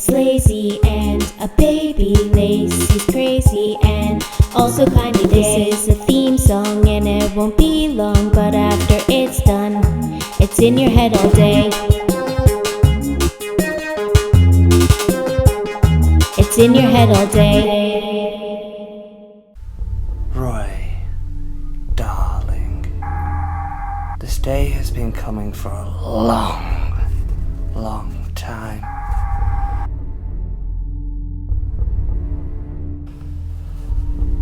is lazy, and a baby Lacey's crazy and also kinda gay. This is a theme song and it won't be long, but after it's done, it's in your head all day. It's in your head all day. Roy, darling, this day has been coming for a long, long time.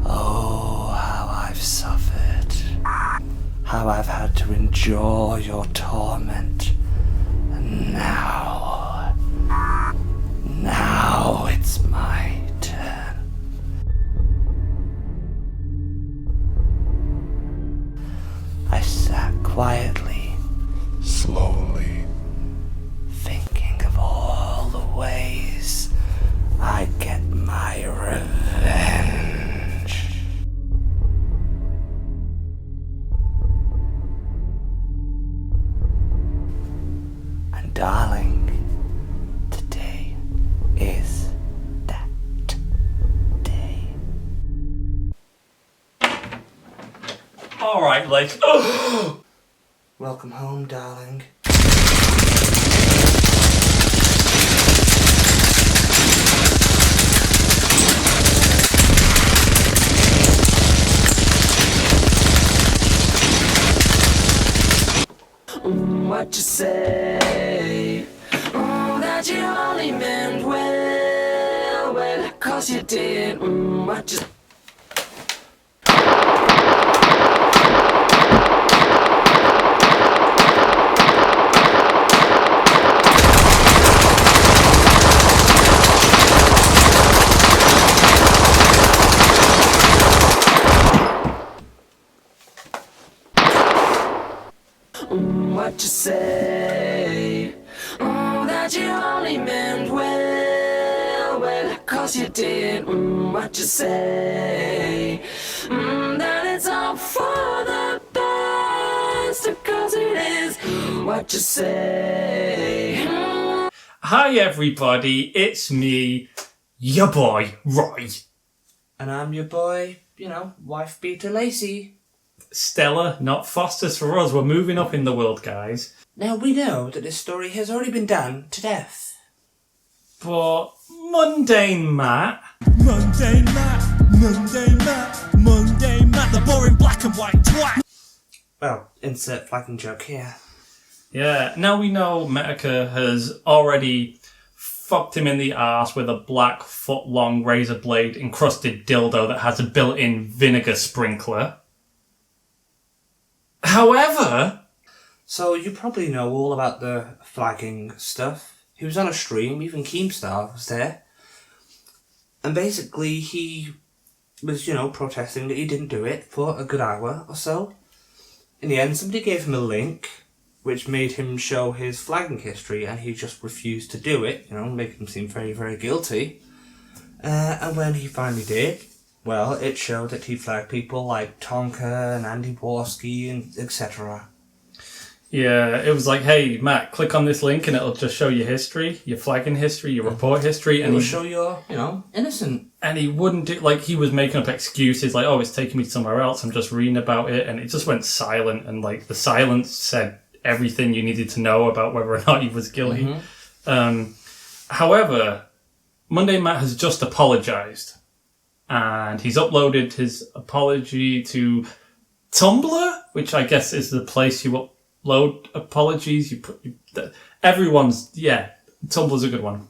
Oh, how I've suffered. How I've had to endure your torment. And now it's my turn. I sat quietly, slowly, thinking of all the ways I'd get my revenge. And darling, today is that day. Alright, like, Welcome home, darling. What you say? That you only meant well, 'cause you did. What you say? That you only meant well, 'cause you did. What you say? That it's all for the best, 'cause it is. What you say? hi everybody, it's me, your boy, Roy. And I'm your boy, wife beater Lacey. Stella, not Foster's for us, we're moving up in the world, guys. Now we know that this story has already been done to death. But MundaneMatt, MundaneMatt, the boring black and white twat. Well, insert flagging joke here. yeah, now we know Metica has already fucked him in the arse with a black foot-long razor blade encrusted dildo that has a built-in vinegar sprinkler. However, So you probably know all about the flagging stuff. He was on a stream, even Keemstar was there. And basically he was, protesting that he didn't do it for a good hour or so. In the end, somebody gave him a link which made him show his flagging history, and he just refused to do it, making him seem very, very guilty. And when he finally did, well, it showed that he flagged people like Tonka and Andy Warski and etc. yeah, it was like, hey, Matt, click on this link and it'll just show your history, your flagging history, your report history. It And will he, show you're, innocent. and he wouldn't do, like, he was making up excuses like, oh, it's taking me somewhere else, I'm just reading about it. And it just went silent. And, like, the silence said everything you needed to know about whether or not he was guilty. However, MundaneMatt has just apologised. And he's uploaded his apology to Tumblr, which I guess is the place you upload apologies. Tumblr's a good one.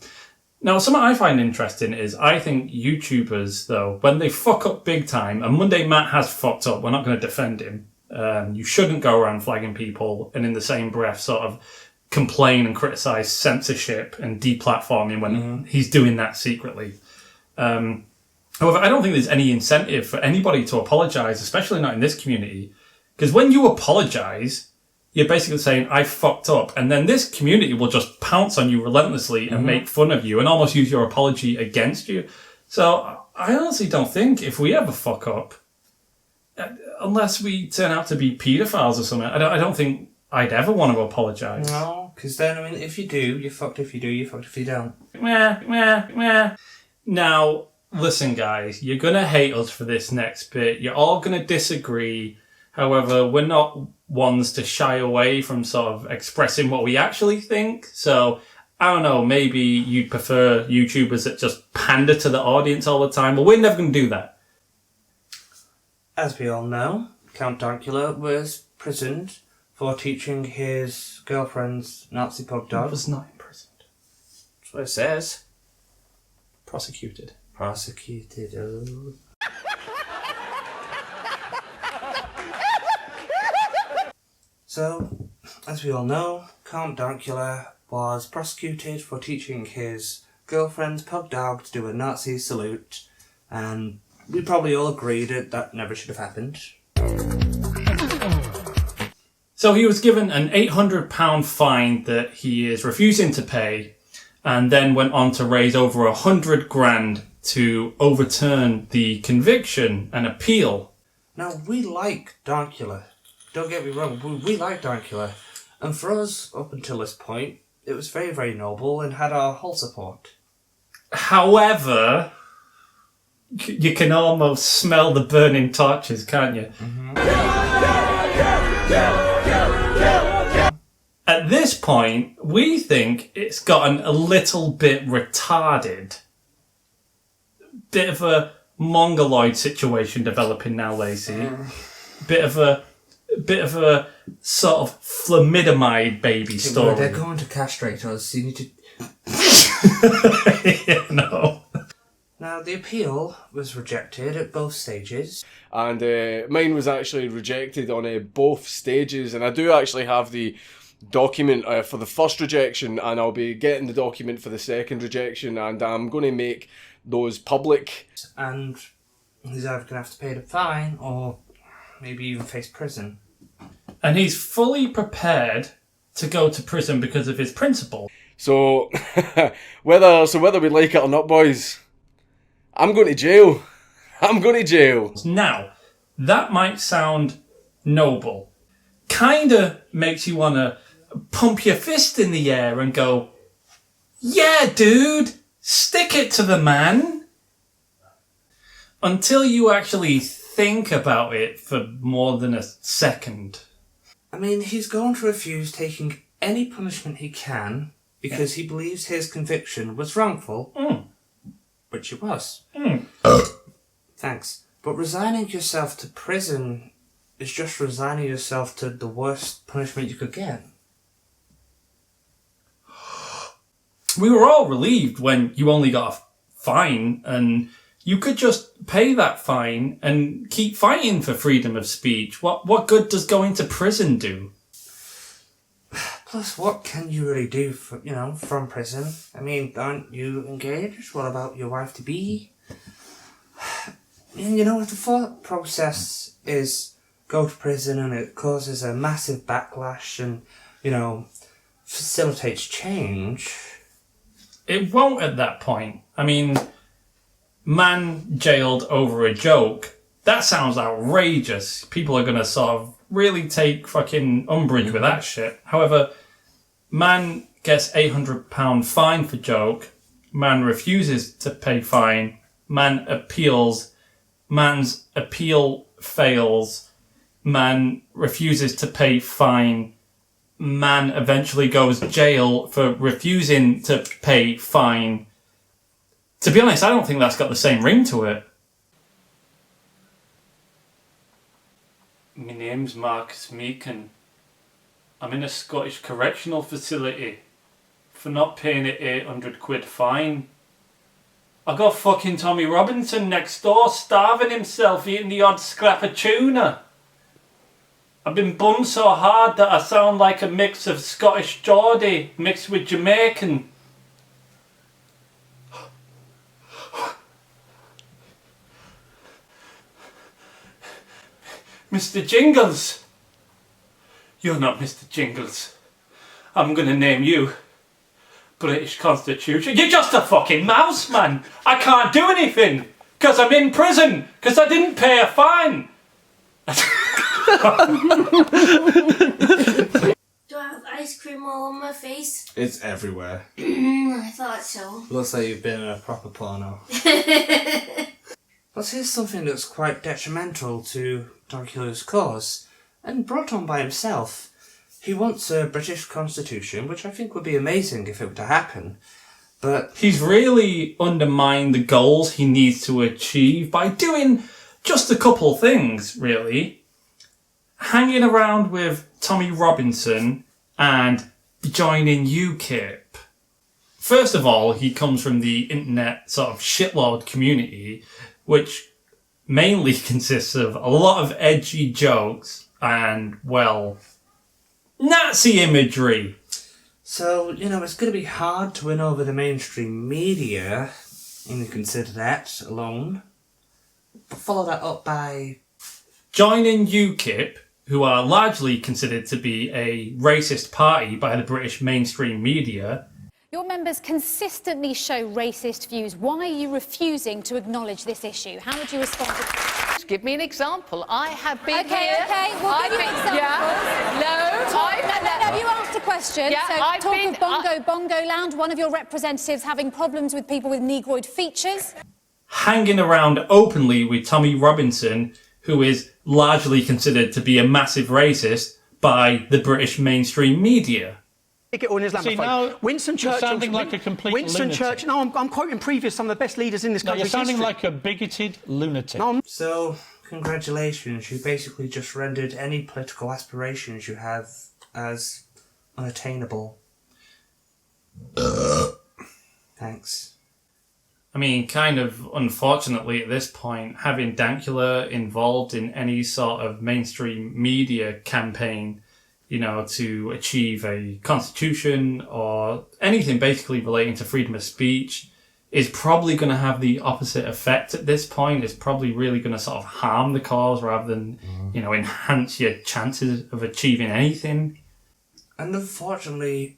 Now, something I find interesting is I think YouTubers, though, when they fuck up big time, and MundaneMatt has fucked up, we're not going to defend him. You shouldn't go around flagging people and in the same breath sort of complain and criticise censorship and deplatforming when he's doing that secretly. However, I don't think there's any incentive for anybody to apologise, especially not in this community. Because when you apologise, you're basically saying, I fucked up. And then this community will just pounce on you relentlessly and make fun of you and almost use your apology against you. So I honestly don't think if we ever fuck up, unless we turn out to be paedophiles or something, I don't think I'd ever want to apologise. No, Because then, I mean, if you do, you're fucked. If you do, you're fucked. If you don't. Now, listen, guys, you're going to hate us for this next bit. You're all going to disagree. However, we're not ones to shy away from sort of expressing what we actually think. So, I don't know, maybe you'd prefer YouTubers that just pander to the audience all the time. But we're never going to do that. As we all know, Count Dankula was imprisoned for teaching his girlfriend's Nazi pug He dog. was not imprisoned. That's what it says. Prosecuted. Prosecuted. Oh. So, as we all know, Count Dankula was prosecuted for teaching his girlfriend's pug dog to do a Nazi salute, and we probably all agree that that never should have happened. So he was given an £800 fine that he is refusing to pay, and then went on to raise over 100 grand to overturn the conviction and appeal. Now, we like Dankula. Don't get me wrong, we like Dankula. And for us, up until this point, it was very, very noble and had our whole support. However, you can almost smell the burning torches, can't you? Mm-hmm. At this point, we think it's gotten a little bit retarded. Bit of a mongoloid situation developing now, Lacey. Bit of a sort of thalidomide baby story. They're going to castrate us. You need to. Yeah, no. Now, the appeal was rejected at both stages. And mine was actually rejected on both stages, and I do actually have the document for the first rejection, and I'll be getting the document for the second rejection, and I'm going to make those public. And he's either going to have to pay the fine or maybe even face prison. And he's fully prepared to go to prison because of his principle. So, whether we like it or not, boys, I'm going to jail. I'm going to jail. Now, that might sound noble. Kinda makes you want to pump your fist in the air and go, yeah, dude, stick it to the man. Until you actually think about it for more than a second. I mean, he's going to refuse taking any punishment he can because he believes his conviction was wrongful, which it was. Thanks. But resigning yourself to prison is just resigning yourself to the worst punishment you could get. We were all relieved when you only got a fine and you could just pay that fine and keep fighting for freedom of speech. What good does going to prison do? Plus, what can you really do from prison? I mean, aren't you engaged? What about your wife-to-be? And the thought process is go to prison and it causes a massive backlash and, facilitates change. It won't at that point. I mean, man jailed over a joke. That sounds outrageous. People are going to sort of really take fucking umbrage with that shit. However, man gets £800 fine for joke. Man refuses to pay fine. Man appeals. Man's appeal fails. Man refuses to pay fine. Man eventually goes jail for refusing to pay fine. To be honest, I don't think that's got the same ring to it. My name's Marcus Meakin. I'm in a Scottish correctional facility for not paying an 800 quid fine. I got fucking Tommy Robinson next door starving himself eating the odd scrap of tuna. I've been bummed so hard that I sound like a mix of Scottish Geordie mixed with Jamaican. Mr. Jingles! You're not Mr. Jingles. I'm gonna name you British Constitution. You're just a fucking mouse, man! I can't do anything! Because I'm in prison! Because I didn't pay a fine! I ice cream all on my face? It's everywhere. I thought so. Looks like you've been in a proper porno. But here's something that's quite detrimental to Dankula's cause, and brought on by himself. He wants a British constitution, which I think would be amazing if it were to happen. But he's really undermined the goals he needs to achieve by doing just a couple things, really. Hanging around with Tommy Robinson and joining UKIP. First of all, he comes from the internet sort of shitlord community, which mainly consists of a lot of edgy jokes and, well, Nazi imagery. so, it's going to be hard to win over the mainstream media, and you consider that alone. But follow that up by... Joining UKIP, who are largely considered to be a racist party by the British mainstream media. Your members consistently show racist views. Why are you refusing to acknowledge this issue? How would you respond to... Give me an example. I have been Okay, here. okay, we'll give you examples. Yeah. No, No, you asked a question. Yeah, so I've talk been- of Bongo Land, one of your representatives having problems with people with negroid features. Hanging around openly with Tommy Robinson, who is largely considered to be a massive racist by the British mainstream media. See, now Winston you're Churchill. sounding like a complete lunatic. Churchill. No, I'm quoting previous some of the best leaders in this No, country. you're sounding like a bigoted lunatic. So, congratulations, you basically just rendered any political aspirations you have as unattainable. Thanks. I mean, kind of unfortunately at this point, having Dankula involved in any sort of mainstream media campaign, to achieve a constitution or anything basically relating to freedom of speech is probably going to have the opposite effect at this point. It's probably really going to sort of harm the cause rather than, enhance your chances of achieving anything. And unfortunately,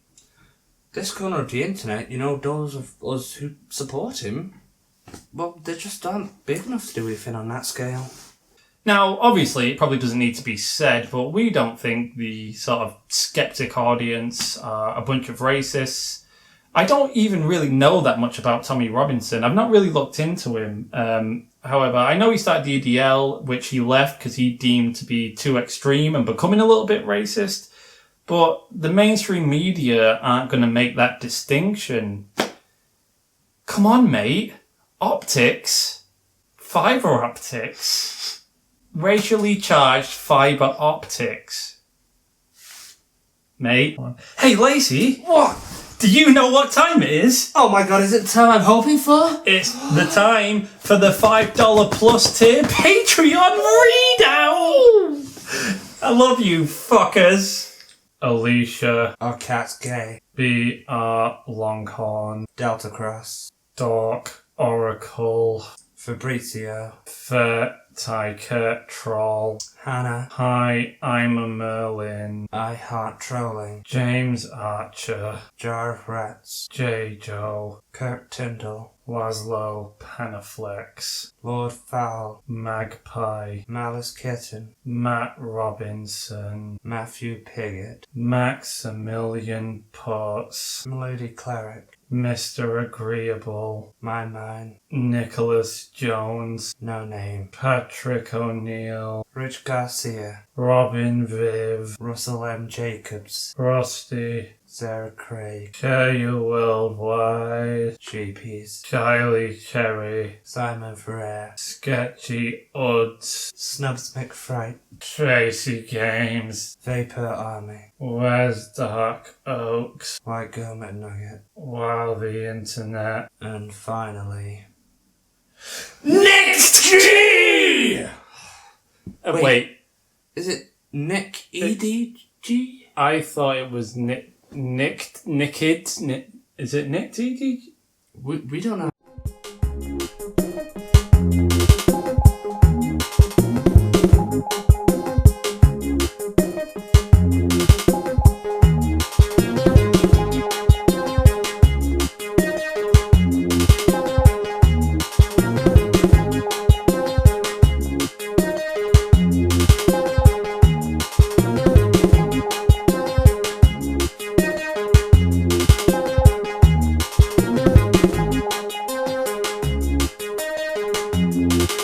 this corner of the internet, those of us who support him, well, they just aren't big enough to do anything on that scale. Now, obviously, it probably doesn't need to be said, but we don't think the sort of skeptic audience are a bunch of racists. I don't even really know that much about Tommy Robinson. I've not really looked into him. However, I know he started the EDL, which he left because he deemed to be too extreme and becoming a little bit racist. But the mainstream media aren't going to make that distinction. Come on, mate. Optics. Fibre optics. Racially charged fibre optics. Mate. Hey, Lacey. What? Do you know what time it is? Oh my god, is it the time I'm hoping for? It's the time for the $5 plus tier Patreon readout! I love you, fuckers. Alicia. Our cat's gay. BR Longhorn. Delta Cross. Dork. Oracle. Fabrizio. Tiker Troll. Hannah. Hi, I'm a Merlin. I Heart Trolling. James Archer. Jar of Rats. J. Joe. Kurt Tyndall. Laszlo Panaflex. Lord Fowl. Magpie. Malice Kitten. Matt Robinson. Matthew Piggott. Maximilian Potts. Melody Cleric. Mr. Agreeable. My Mine. Nicholas Jones. No Name. Patrick O'Neill. Rich Garcia. Robin Viv. Russell M. Jacobs. Rusty. Sarah Craig. KU Worldwide. Cheapies. Kylie Cherry. Simon Ferrer. Sketchy Uds. Snubs McFright. Tracy Games. Vapor Army. Where's Dark Oaks? White Girl McNugget. Wow, the internet. And finally... Next key! Wait. Is it Nick EDG? I thought it was Nicked. Is it Nicked EDG? We don't know. Dankula.